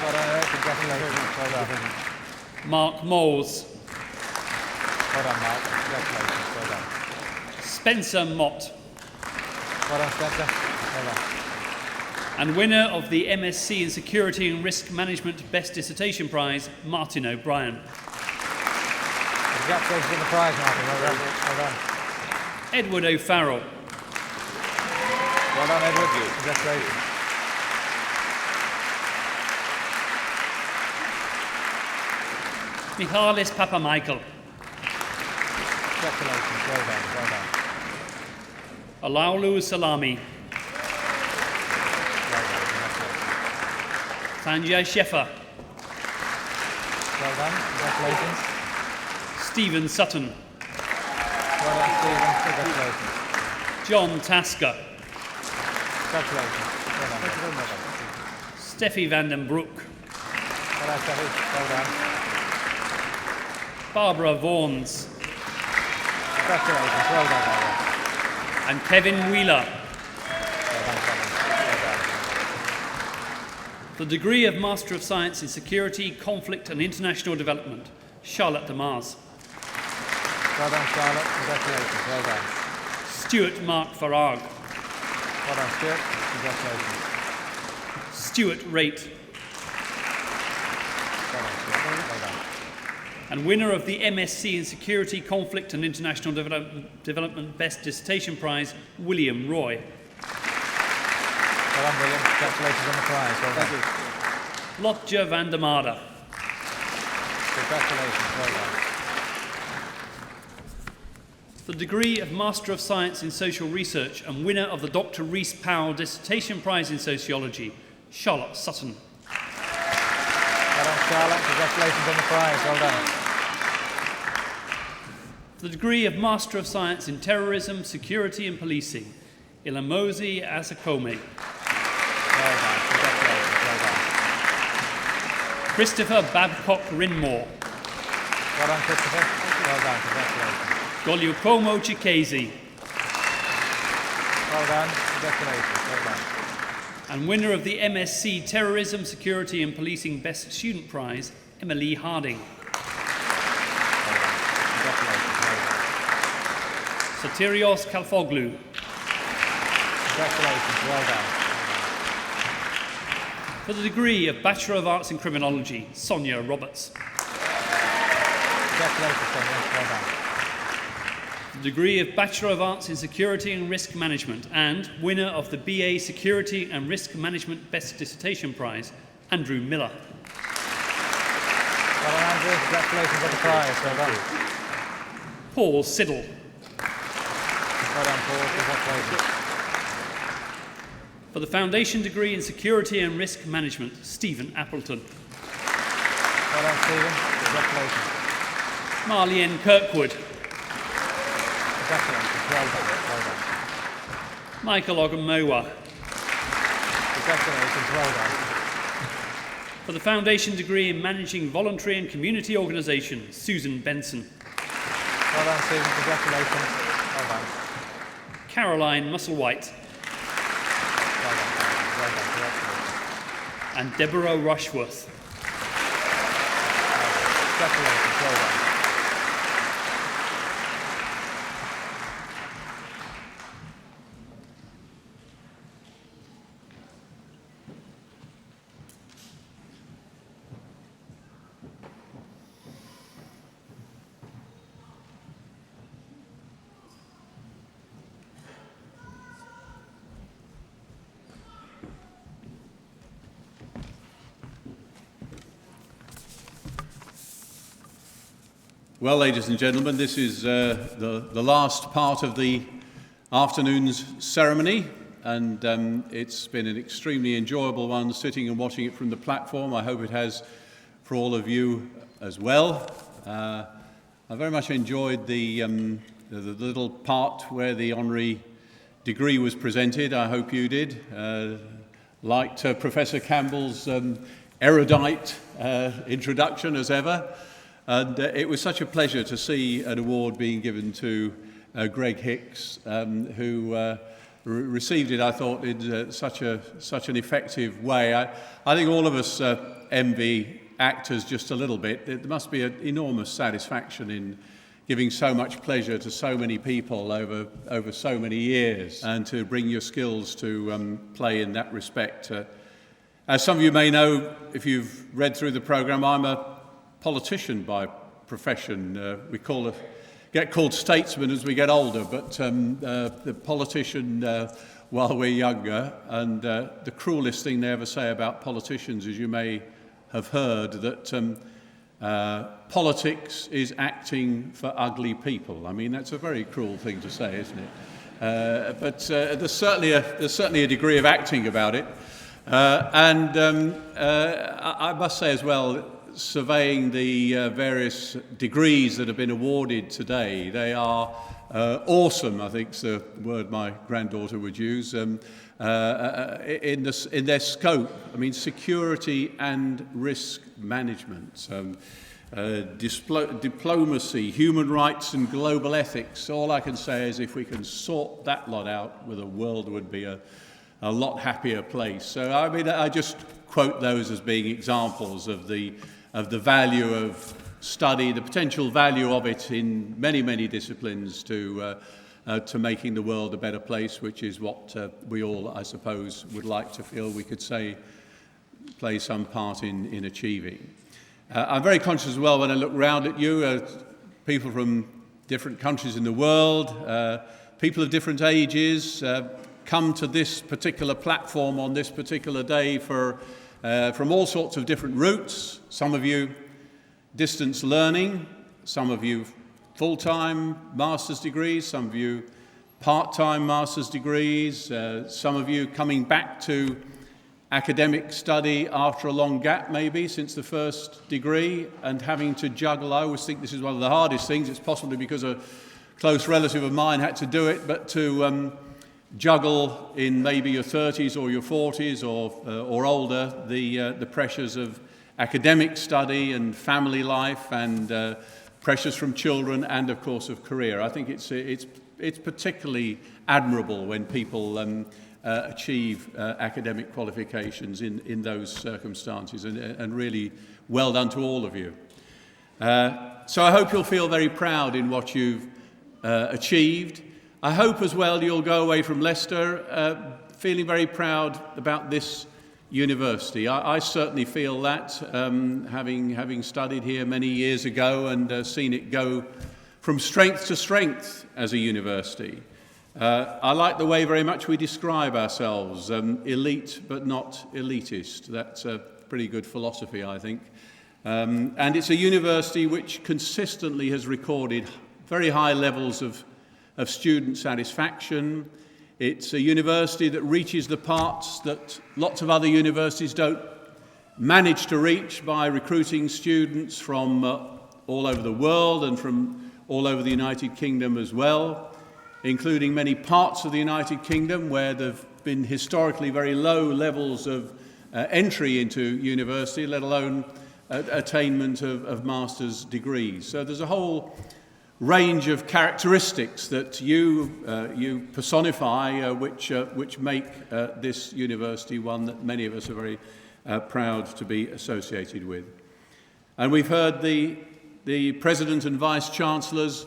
Well done, Eric. Congratulations. Well done. Mark Moles. Well done, Mark. Congratulations. Well done. Spencer Mott. Well done, Spencer. Well done. And winner of the MSc in Security and Risk Management Best Dissertation Prize, Martin O'Brien. Congratulations on the prize, Martin. Well done. Well done. Edward O'Farrell. Well done, Edward. Congratulations. Michalis Papamichael. Congratulations. Well done. Well done. Alaulu Salami. Well done. Congratulations. Sanjay Sheffer. Well done. Congratulations. Stephen Sutton. Well done, Stephen. Congratulations. John Tasker. Congratulations. Well done. Well done. Steffi van den Broek. Well done, Steffi. Well done. Barbara Vaughns. Congratulations. Well done, Barbara. And Kevin Wheeler. Well done, Kevin. Well done. The degree of Master of Science in Security, Conflict and International Development, Charlotte de Mars. Well done, Charlotte. Congratulations. Well done. Stuart Mark Farag. Well done, Stuart. Congratulations. Stuart Rate. Well done, Stuart. Well done. And winner of the MSc in Security, Conflict and International Development Best Dissertation Prize, William Roy. Well done, William. Congratulations on the prize. Well done. Lotja van der Marder. Congratulations. Well done. The degree of Master of Science in Social Research and winner of the Dr. Rhys Powell Dissertation Prize in Sociology, Charlotte Sutton. Well done, Charlotte. Congratulations on the prize. Well done. The degree of Master of Science in Terrorism, Security and Policing, Ilamosi Asakome. Well done. Congratulations. Well done. Christopher Babcock Rinmore. Well done, Christopher. Well done. Congratulations. Golukomo Chikezi. Well done. Congratulations. Well done. And winner of the MSc Terrorism, Security and Policing Best Student Prize, Emily Harding. Well done. Congratulations. Well done. Sotirios Kalfoglu. Congratulations. Well done. For the degree of Bachelor of Arts in Criminology, Sonia Roberts. Congratulations, Sonia. Well done. The degree of Bachelor of Arts in Security and Risk Management and winner of the BA Security and Risk Management Best Dissertation Prize, Andrew Miller. Well done, Andrew. Congratulations on the prize. Well done. Paul Siddle. Well done, Paul. Congratulations. For the Foundation degree in Security and Risk Management, Stephen Appleton. Well done, Stephen. Congratulations. Marlene Kirkwood. Congratulations. Well done. Well done. Michael Ogamowa. Congratulations. Well done. For the Foundation degree in Managing Voluntary and Community Organisation, Susan Benson. Well done, Stephen. Congratulations. Well done. Caroline Musselwhite. Well done. And Deborah Rushworth. Congratulations, well done. Well, ladies and gentlemen, this is the last part of the afternoon's ceremony, and it's been an extremely enjoyable one sitting and watching it from the platform. I hope it has for all of you as well. I very much enjoyed the little part where the honorary degree was presented. I hope you did. Liked Professor Campbell's erudite introduction as ever. And it was such a pleasure to see an award being given to Greg Hicks, who received it, I thought, in such an effective way. I think all of us envy actors just a little bit. There must be an enormous satisfaction in giving so much pleasure to so many people over so many years, and to bring your skills to play in that respect. As some of you may know, if you've read through the programme, I'm a politician by profession. We get called statesman as we get older, but the politician while we're younger. And the cruelest thing they ever say about politicians is, you may have heard, that politics is acting for ugly people. I mean, that's a very cruel thing to say, isn't it? But there's certainly a degree of acting about it. I must say as well, surveying the various degrees that have been awarded today, they are awesome, I think is the word my granddaughter would use, in their scope. I mean, security and risk management, diplomacy, human rights and global ethics. All I can say is, if we can sort that lot out, well, the world would be a lot happier place. So I mean, I just quote those as being examples of the value of study, the potential value of it in many, many disciplines to making the world a better place, which is what we all, I suppose, would like to feel we could say play some part in achieving. I'm very conscious as well, when I look round at you, people from different countries in the world, people of different ages, come to this particular platform on this particular day from all sorts of different routes. Some of you distance learning, some of you full-time master's degrees, some of you part-time master's degrees, some of you coming back to academic study after a long gap maybe since the first degree, and having to juggle. I always think this is one of the hardest things. It's possibly because a close relative of mine had to do it, but to juggle in maybe your 30s or your 40s or older the pressures of academic study and family life, and pressures from children, and of course of career. I think it's particularly admirable when people achieve academic qualifications in those circumstances, and really well done to all of you. So I hope you'll feel very proud in what you've achieved. I hope as well you'll go away from Leicester feeling very proud about this university. I certainly feel that, having studied here many years ago and seen it go from strength to strength as a university. I like the way very much we describe ourselves, elite but not elitist. That's a pretty good philosophy, I think. And it's a university which consistently has recorded very high levels of student satisfaction. It's a university that reaches the parts that lots of other universities don't manage to reach, by recruiting students from all over the world and from all over the United Kingdom as well, including many parts of the United Kingdom where there have been historically very low levels of entry into university, let alone attainment of master's degrees. So there's a whole range of characteristics that you personify, which make this university one that many of us are very proud to be associated with. And we've heard the President and Vice-Chancellor's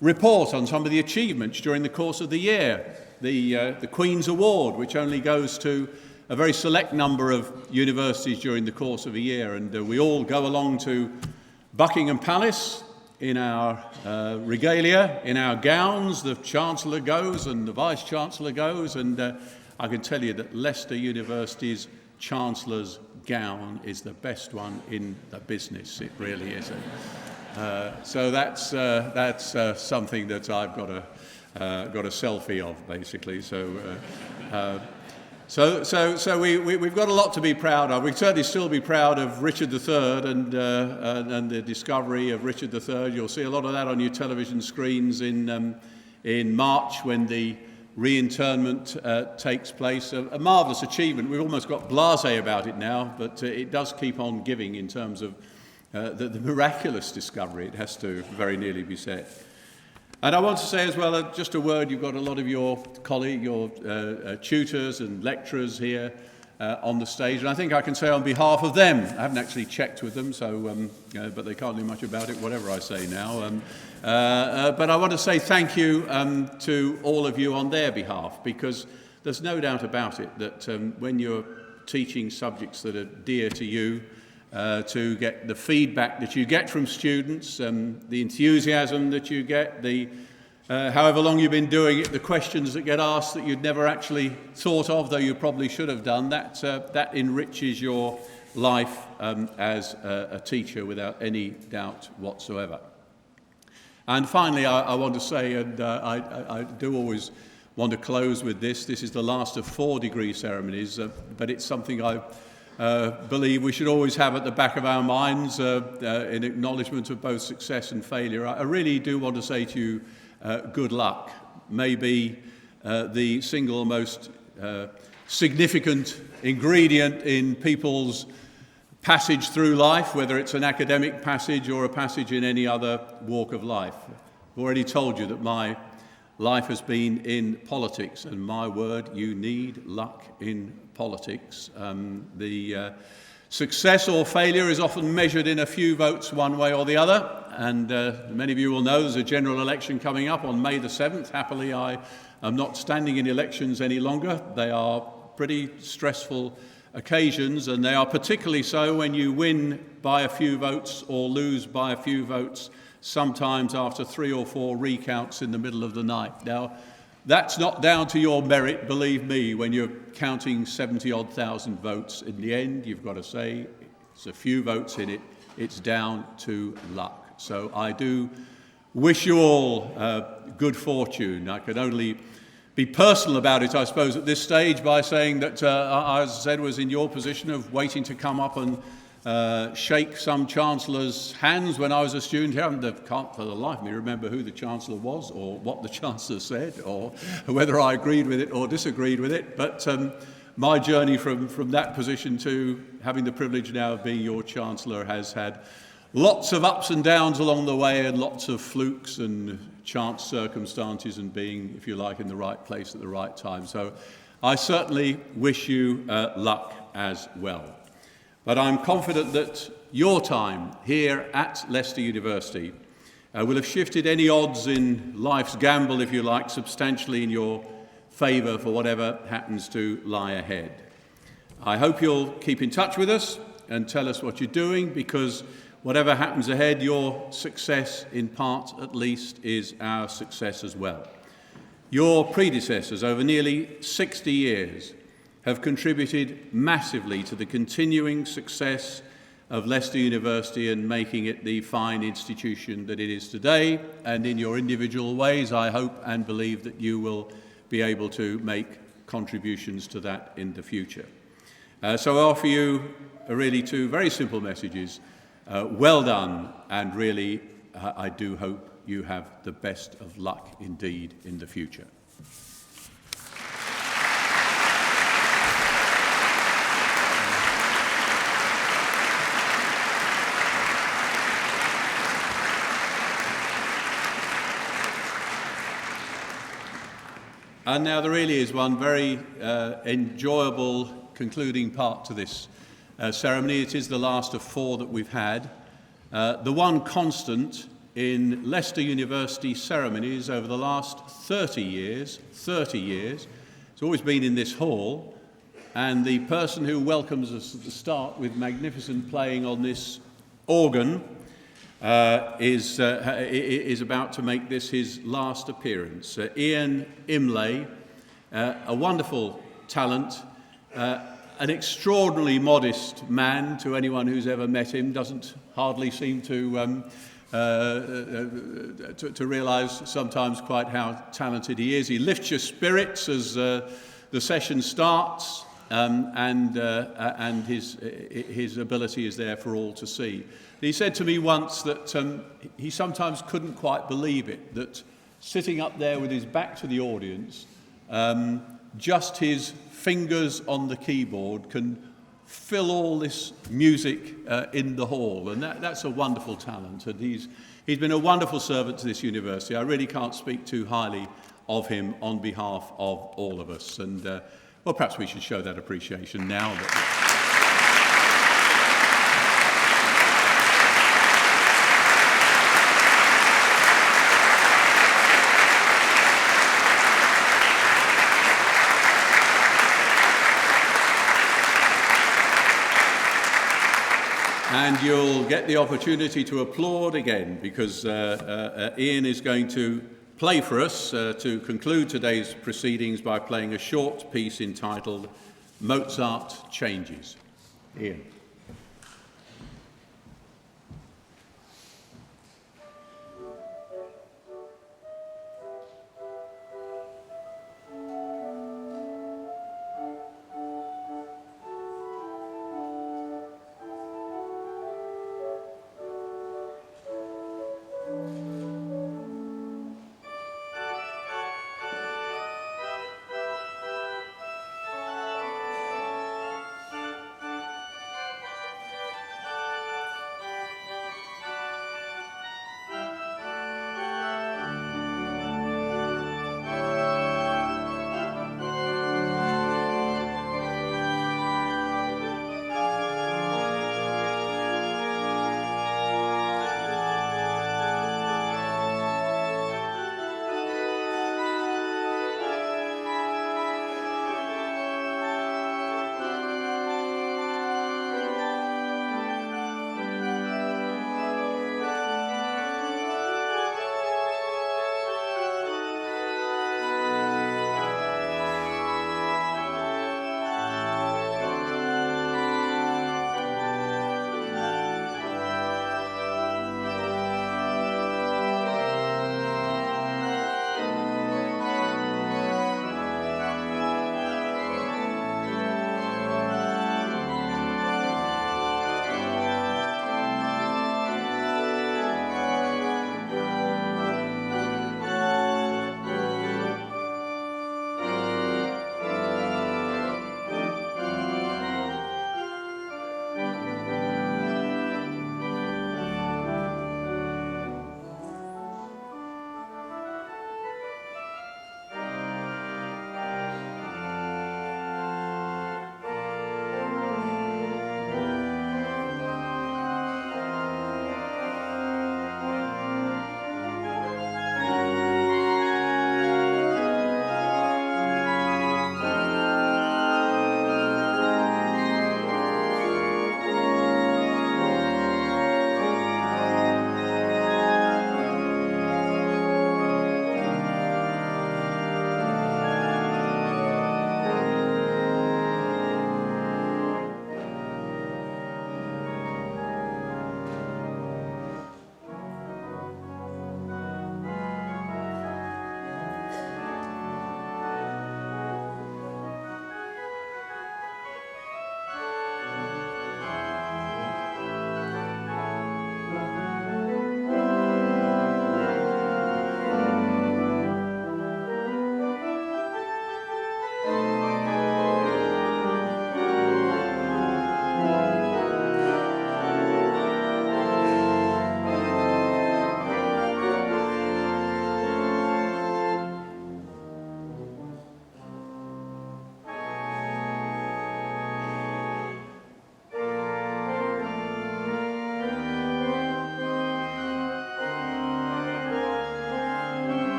report on some of the achievements during the course of the year. The Queen's Award, which only goes to a very select number of universities during the course of a year, and we all go along to Buckingham Palace in our regalia, in our gowns. The Chancellor goes and the Vice-Chancellor goes, and I can tell you that Leicester University's Chancellor's gown is the best one in the business. It really is. So that's something that I've got a selfie of, basically. So we've got a lot to be proud of. We'd certainly still be proud of Richard III and the discovery of Richard III. You'll see a lot of that on your television screens in March when the reinterment takes place. A marvellous achievement. We've almost got blasé about it now, but it does keep on giving in terms of the miraculous discovery, it has to very nearly be said. And I want to say as well, just a word, you've got a lot of your colleagues, your tutors and lecturers here on the stage, and I think I can say on behalf of them, I haven't actually checked with them, but they can't do much about it, whatever I say now. But I want to say thank you to all of you on their behalf, because there's no doubt about it that when you're teaching subjects that are dear to you, to get the feedback that you get from students, the enthusiasm that you get, however long you've been doing it, the questions that get asked that you'd never actually thought of, though you probably should have done, that enriches your life as a teacher without any doubt whatsoever. And finally, I want to say, and I do always want to close with this is the last of 4 degree ceremonies, but it's something I believe we should always have at the back of our minds in acknowledgement of both success and failure. I really do want to say to you, good luck. Maybe the single most significant ingredient in people's passage through life, whether it's an academic passage or a passage in any other walk of life. I've already told you that my life has been in politics, and my word, you need luck in politics. The success or failure is often measured in a few votes one way or the other, and many of you will know there's a general election coming up on May the 7th. Happily, I am not standing in elections any longer. They are pretty stressful occasions, and they are particularly so when you win by a few votes or lose by a few votes, sometimes after 3 or 4 recounts in the middle of the night. Now, that's not down to your merit, believe me, when you're counting 70-odd thousand votes. In the end, you've got to say, it's a few votes in it, it's down to luck. So I do wish you all good fortune. I can only be personal about it, I suppose, at this stage by saying that, as I said, was in your position of waiting to come up and shake some Chancellor's hands when I was a student here. I can't for the life of me remember who the Chancellor was or what the Chancellor said or whether I agreed with it or disagreed with it. But my journey from that position to having the privilege now of being your Chancellor has had lots of ups and downs along the way, and lots of flukes and chance circumstances and being, if you like, in the right place at the right time. So I certainly wish you luck as well. But I'm confident that your time here at Leicester University will have shifted any odds in life's gamble, if you like, substantially in your favour for whatever happens to lie ahead. I hope you'll keep in touch with us and tell us what you're doing, because whatever happens ahead, your success, in part at least, is our success as well. Your predecessors over nearly 60 years have contributed massively to the continuing success of Leicester University and making it the fine institution that it is today. And in your individual ways, I hope and believe that you will be able to make contributions to that in the future. So I offer you really 2 very simple messages. Well done, and really, I do hope you have the best of luck indeed in the future. And now there really is one very enjoyable concluding part to this ceremony. It is the last of 4 that we've had. The one constant in Leicester University ceremonies over the last 30 years, it's always been in this hall, and the person who welcomes us at the start with magnificent playing on this organ is about to make this his last appearance. Ian Imlay, a wonderful talent, an extraordinarily modest man to anyone who's ever met him, doesn't hardly seem to realise sometimes quite how talented he is. He lifts your spirits as the session starts, and his ability is there for all to see. He said to me once that he sometimes couldn't quite believe it, that sitting up there with his back to the audience, just his fingers on the keyboard can fill all this music in the hall, and that's a wonderful talent, and he's been a wonderful servant to this university. I really can't speak too highly of him on behalf of all of us, and well, perhaps we should show that appreciation now. And you'll get the opportunity to applaud again, because Ian is going to play for us to conclude today's proceedings by playing a short piece entitled Mozart Changes. Ian.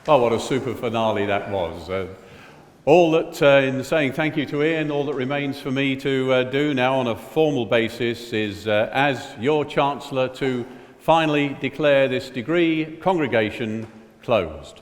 Oh, what a super finale that was. All that, in saying thank you to Ian, all that remains for me to do now on a formal basis is, as your Chancellor, to finally declare this degree congregation closed.